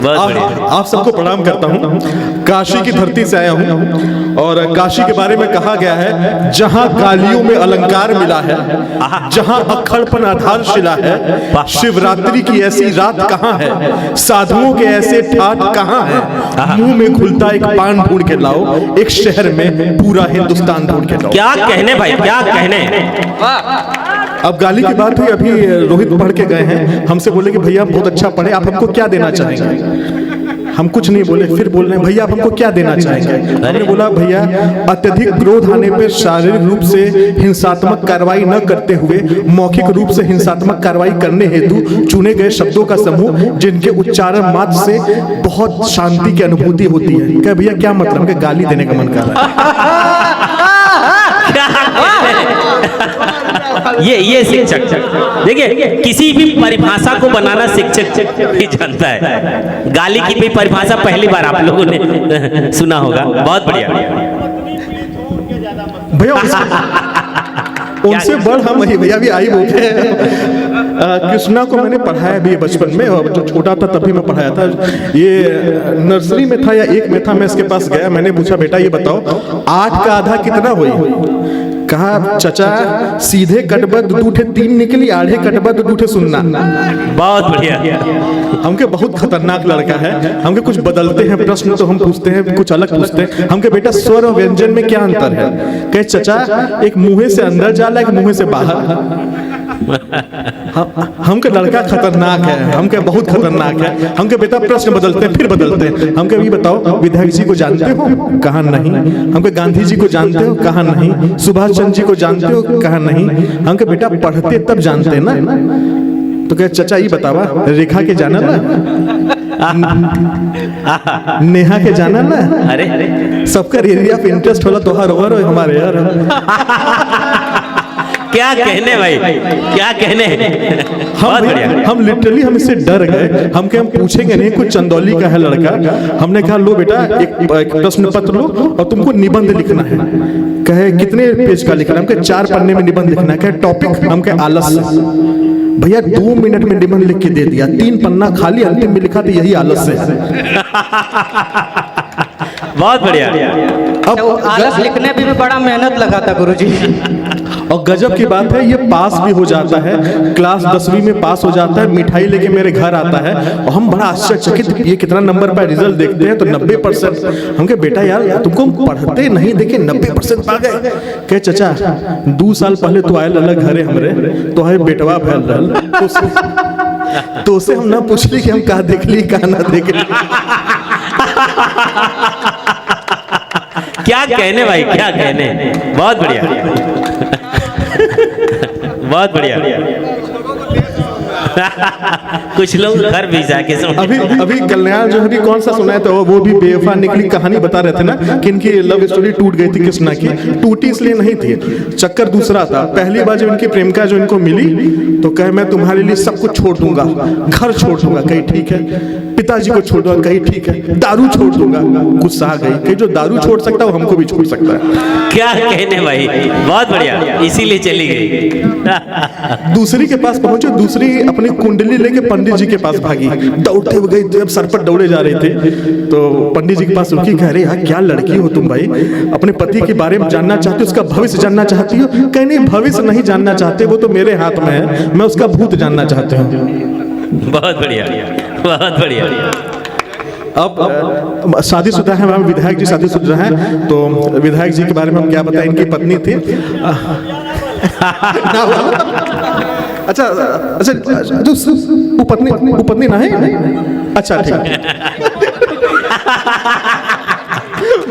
आप सबको प्रणाम करता हूँ। काशी की धरती से आया हूँ और काशी के बारे में कहा गया है, जहाँ गालियों में अलंकार मिला है, जहाँ अक्खड़पन आधारशिला है, शिवरात्रि की ऐसी रात कहाँ है, साधुओं के ऐसे ठाट कहाँ है, मुंह में घुलता एक पान ढूंढ के लाओ, एक शहर में पूरा हिंदुस्तान ढूंढ के लाओ। क्या कहने भाई, क्या कहने। अब गाली की बात हुई, अभी रोहित पढ़ के गए हैं, हमसे बोले कि भैया बहुत अच्छा पढ़े, आप हमको क्या देना चाहेंगे। हम कुछ नहीं बोले, फिर बोल रहे हैं भैया आप हमको क्या देना चाहेंगे। हमने बोला भैया अत्यधिक क्रोध आने पर शारीरिक रूप से हिंसात्मक कार्रवाई न करते हुए मौखिक रूप से हिंसात्मक कार्रवाई करने हेतु चुने गए शब्दों का समूह जिनके उच्चारण मात्र से बहुत शांति की अनुभूति होती है। क्या भैया क्या मतलब कि गाली देने का मन कर रहा है। ये शिक्षक देखिए, किसी भी परिभाषा को बनाना शिक्षक ही जानता है। गाली की भी परिभाषा पहली बार आप लोगों ने सुना होगा। बहुत बढ़िया भैया, उनसे बढ़ हम भैया भी आई बोलते हैं। कृष्णा को मैंने पढ़ाया भी बचपन में, और जो छोटा था तभी मैं पढ़ाया था। ये नर्सरी में था या एक में था, मैं इसके पास गया, मैंने पूछा बेटा ये बताओ 8 का आधा कितना हुई। कहा चचा सीधे कटबा दूठे 3 निकली, आधे कटबा दूठे सुनना। बहुत बढ़िया। हमके बहुत खतरनाक लड़का है, हमके कुछ बदलते हैं प्रश्न तो हम पूछते हैं, कुछ अलग पूछते हैं। हमके बेटा स्वर और व्यंजन में क्या अंतर है। कहे चचा एक मुंह से अंदर जाला, एक मुंह से बाहर। हमके लड़का खतरनाक है, हमके बहुत खतरनाक है। हमके बेटा प्रश्न बदलते हैं फिर बदलते हैं। हमके भी बताओ विधायक जी को जानते हो, कहा नहीं। हमके गांधी जी को जानते हो, कहा नहीं। सुभाष चंद्र जी को जानते हो, कहा नहीं। हमके बेटा पढ़ते तब जानते ना। तो कहे चचा ये बतावा रेखा के जाना ना, नेहा के जाना ना। अरे सबका एरिया ऑफ इंटरेस्ट होला तोहार और हमारे यार। क्या कहने भाई, क्या कहने। हम लिटरली हम इससे डर गए। हम पूछेंगे नहीं, कुछ चंदौली का है लड़का। हमने कहा लो बेटा एक प्रश्न पत्र लो और तुमको निबंध लिखना है। कहे कितने पेज का लिखना है। हमके 4 पन्ने में निबंध लिखना है। कहे टॉपिक हमके आलस्य। भैया 2 मिनट में निबंध लिख के दे दिया, 3 पन्ना खाली, अंतिम में लिखा था यही आलस्य है। बहुत बढ़िया। अब आलस्य लिखने में भी बड़ा मेहनत लगा था गुरुजी। और गजब की बात है, ये पास भी हो जाता है, क्लास 10वीं में पास हो जाता है, मिठाई लेके मेरे घर आता है और हम बड़ा आश्चर्यचकित ये कितना नंबर पर रिजल्ट देखते हैं तो 90%। हमके बेटा यार तुमको पढ़ते नहीं देखे 90% पा गए। कहे चचा 2 साल पहले तो आयल अलग घरे हमरे तो है बेटवा फैल रहा तो उसे हम ना पूछली कि हम कहा देखली कहा ना देखली। क्या कहने भाई, क्या कहने। बहुत बढ़िया, बहुत बढ़िया। कुछ लोग घर भी जाके अभी कल्याण जो अभी कौन सा सुनाया था वो भी बेवफा निकली कहानी बता रहे थे ना कि इनकी लव स्टोरी टूट गई थी। कृष्णा की टूटी इसलिए नहीं थी, चक्कर दूसरा था। पहली बार जब इनकी प्रेमिका जो इनको मिली तो कहे मैं तुम्हारे लिए सब कुछ छोड़ दूंगा, घर छोड़ दूंगा, कहीं ठीक है, पिताजी को छोड़ दूंगा, कहीं ठीक है, दारू छोड़ दूंगा। गुस्सा आ गई कि जो दारू छोड़ सकता है वो हमको भी छोड़ सकता है। क्या कहने भाई, बहुत बढ़िया, इसीलिए चली गई। दूसरी के पास पहुंचे, दूसरी अपनी कुंडली लेके पंडित जी के पास भागी, दौड़ते हुए गई। जब सर पर दौड़े जा रहे थे तो पंडित जी के पास रुकी, कह रहे यार क्या लड़की हो तुम भाई, अपने पति के बारे में जानना चाहती हो, उसका भविष्य जानना चाहती हो। कहीं नहीं, भविष्य नहीं जानना चाहते, वो तो मेरे हाथ में है, मैं उसका भूत जानना चाहती हूँ। बहुत बढ़िया, बहुत बढ़िया। अब शादीशुदा है मैम, विधायक जी शादीशुदा हैं, तो विधायक जी के बारे में हम क्या बताएं। इनकी पत्नी थी अच्छा अच्छा, वो पत्नी ना है। अच्छा ठीक है,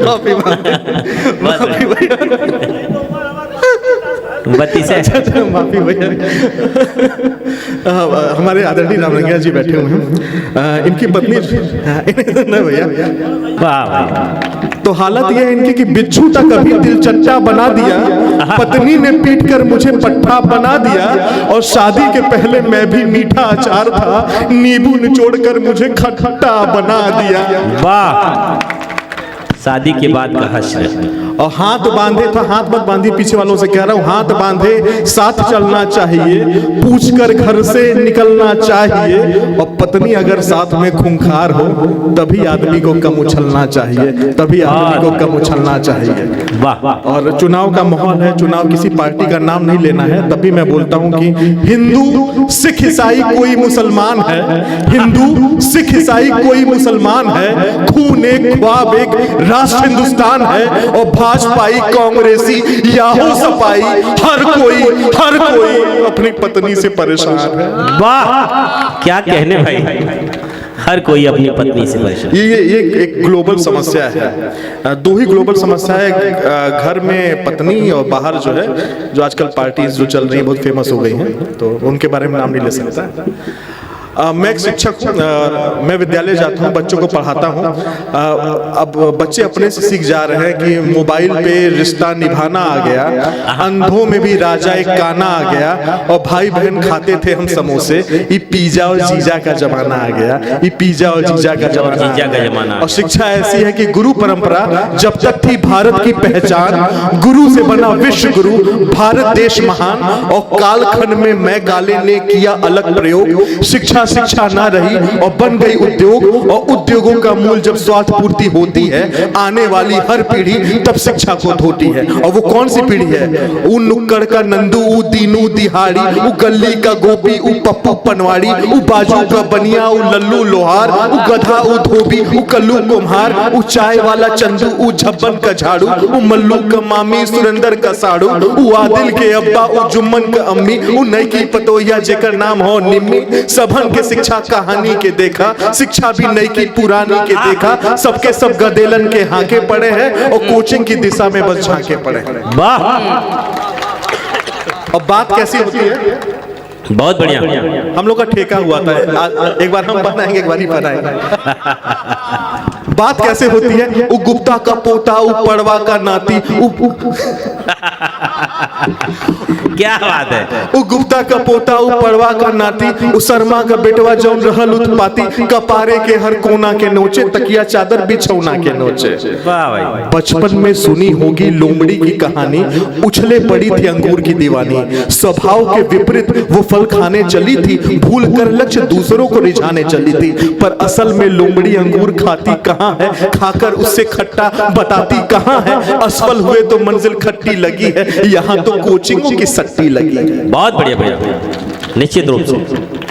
माफी माफी भैया। हमारे आदरणीय रामरंगिया जी बैठे हुए हैं, इनकी पत्नी ना भैया। वाह। तो हालत यह है इनकी कि बिच्छू तक अभी दिल चच्चा बना दिया, पत्नी ने पीट कर मुझे पट्टा बना दिया, और शादी के पहले मैं भी मीठा अचार था, नींबू निचोड़ कर मुझे खट्टा बना दिया। वाह, शादी के बाद का हश्र। और हाथ बांधे था, हाथ मत बांधी, पीछे वालों से कह रहा हूँ, हाथ बांधे साथ चलना चाहिए, पूछ कर घर से निकलना चाहिए। और पत्नी अगर साथ में खूंखार हो तभी आदमी को कम उछलना चाहिए, तभी आदमी को कम उछलना चाहिए। वाह। और चुनाव का माहौल है, चुनाव किसी पार्टी का नाम नहीं लेना है, तभी मैं बोलता हूँ कि हिंदू सिख ईसाई कोई मुसलमान है, हिंदू सिख ईसाई कोई मुसलमान है, खून एक ख्वाब एक राष्ट्र हिंदुस्तान है। और भाजपाई कांग्रेसी या हो सपाई, हर कोई अपनी पत्नी से परेशान है। वाह, क्या कहने भाई, हर कोई अपनी पत्नी से परेशान। ये एक ग्लोबल समस्या है। दो ही ग्लोबल समस्या है, घर में पत्नी और बाहर जो है, जो आजकल पार्टीज जो चल रही हैं बहुत फेमस हो गई हैं, तो उनके बारे में नाम नहीं ले सकता। मैं एक शिक्षक हूँ, मैं विद्यालय जाता हूँ, बच्चों को पढ़ाता हूँ। अब बच्चे अपने से सीख जा रहे हैं कि मोबाइल पे रिश्ता निभाना आ गया, अंधों में भी राजा एक काना आ गया, और भाई बहन खाते थे हम समोसे, ये पिज्जा और जीजा का जमाना आ गया, ये पिज्जा और जीजा का जमाना। और शिक्षा ऐसी है कि गुरु परंपरा जब तक थी भारत की पहचान, गुरु से बना विश्व गुरु, भारत देश महान। और कालखंड में मैं गाले ने किया अलग प्रयोग, शिक्षा ना रही और बन गई उद्योग। और उद्योगों का मूल जब स्वार्थ पूर्ति होती है, आने वाली हर पीढ़ी तब शिक्षा को धोती है। और वो कौन सी पीढ़ी है? उ नुक्कड़ का नंदू, उ दीनू दिहाड़ी, उ गली का गोपी, उ पप्पू पनवाड़ी, उ बाजू का बनिया, उ लल्लू लोहार, उ गधा, उ धोबी, उ कल्लू कुम्हार, उ चाय वाला चंदू, उ झब्बन का झाड़ू, उ मल्लू का मामी, सुरेंद्र का साड़ू, उ आदिल के अब्बा, उ जुम्मन का अम्मी, उ नई की पतोहिया जेकर नाम हो निम्मी। सबन के शिक्षा कहानी के देखा, शिक्षा भी नई की पुरानी के देखा। सबके सब गदेलन के हाके पड़े हैं और कोचिंग की दिशा में बस झांके पड़े हैं। वाह। अब बात कैसी होती है? बहुत बढ़िया। हम लोग का ठेका हुआ था, एक बार हम बनाएंगे, एक बार ही बनाएंगे। बात कैसे होती है? उ गुप्ता का पोता, उ पड़वा का नाती, क्या बात है। उ गुप्ता का पोता, उ पड़वा का नाती, उ शर्मा का बेटवा जौन रहल उत्पाती, कपारे के हर कोना के नोचे, तकिया चादर बिछौना के नोचे। वाह भाई। बचपन में सुनी होगी लोमड़ी की कहानी, उछले पड़ी थी अंगूर की दीवानी, स्वभाव के विपरीत वो फल खाने चली थी, भूल कर लक्ष्य दूसरों को रिझाने चली थी। पर असल में लोमड़ी अंगूर खाती कहाँ है, खाकर उससे खट्टा बताती कहाँ है। असफल हुए तो मंजिल खट्टी लगी है, यहाँ तो कोचिंगों की सट्टी लगी है। बहुत बढ़िया भैया, निश्चित रूप से।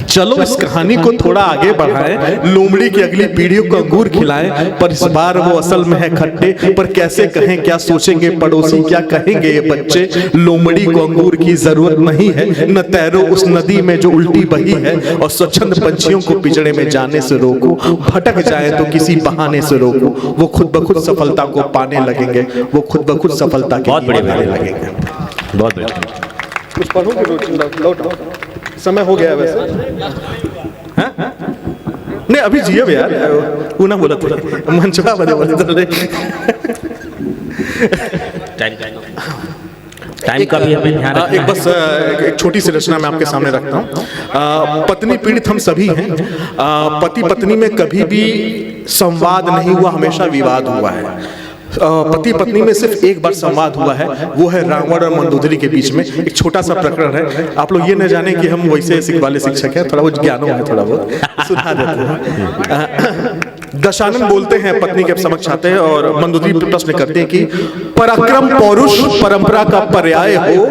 चलो इस कहानी को थोड़ा आगे बढ़ाएं, लोमड़ी की अगली पीढ़ियों को अंगूर खिलाएं, पर इस बार वो असल में है खट्टे। पर कैसे कहें, क्या सोचेंगे पड़ोसी, क्या कहेंगे ये बच्चे। लोमड़ी को अंगूर की जरूरत नहीं है, न तैरो उस नदी में जो उल्टी बही है। और स्वच्छंद पंछियों को पिंजड़े में जाने से रोको, भटक जाए तो किसी बहाने से रोको। वो खुद ब खुद सफलता को पाने लगेंगे, वो खुद ब खुद सफलता के लिए पाने लगेंगे। बहुत बढ़िया। कुछ पढ़ोगे? समय हो गया वैसे। हाँ? नहीं अभी जिये यार, वो ना बोला था मंचवा बदे टाइम का भी हमें ध्यान रखना एक बस एक छोटी सी रचना मैं आपके सामने रखता हूँ। पत्नी पीड़ित हम सभी हैं। पति पत्नी में कभी भी संवाद नहीं हुआ, हमेशा विवाद हुआ है। पति पत्नी में सिर्फ एक बार संवाद हुआ है, वो है रावण और मंदोदरी के बीच में। एक छोटा सा प्रकरण है, आप लोग ये न जाने कि हम वैसे वाले शिक्षक हैं, थोड़ा बहुत ज्ञानों है, थोड़ा बहुत सुना देते हैं। दशानन बोलते हैं पत्नी के समक्ष आते हैं और मंदोदरी प्रश्न करते हैं कि पराक्रम पौरुष परंपरा का पर्याय हो,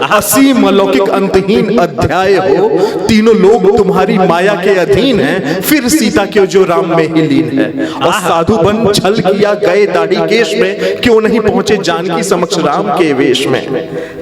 असीम अलौकिक अंतहीन अध्याय हो, तीनों लोग तुम्हारी माया के अधीन हैं, फिर सीता क्यों जो राम में ही लीन है। और साधु बन छल किया गए दाढ़ी केश में, क्यों नहीं पहुंचे जानकी समक्ष राम के वेश में।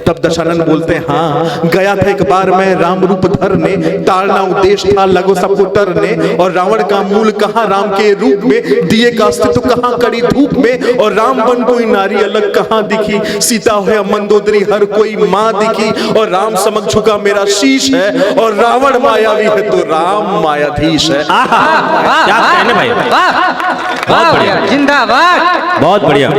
तब दशानन बोलते हैं हाँ गया था एक बार मैं राम रूप धरने, ताड़ना उद्देश्य था लगो सबको टरने। और रावण का मूल कहाँ राम के रूप में, दिए का अस्तित्व कहाँ कड़ी धूप में। और राम बन कोई नारी अलग कहाँ दिखी, सीता है मंदोदरी हर कोई माँ दिखी। और राम समक्ष झुका मेरा शीश है, और रावण मायावी है तो राम मायाधीश है। क्या कहने भाई, बहुत बढ़िया, जिंदाबाद, बहुत बढ़िया।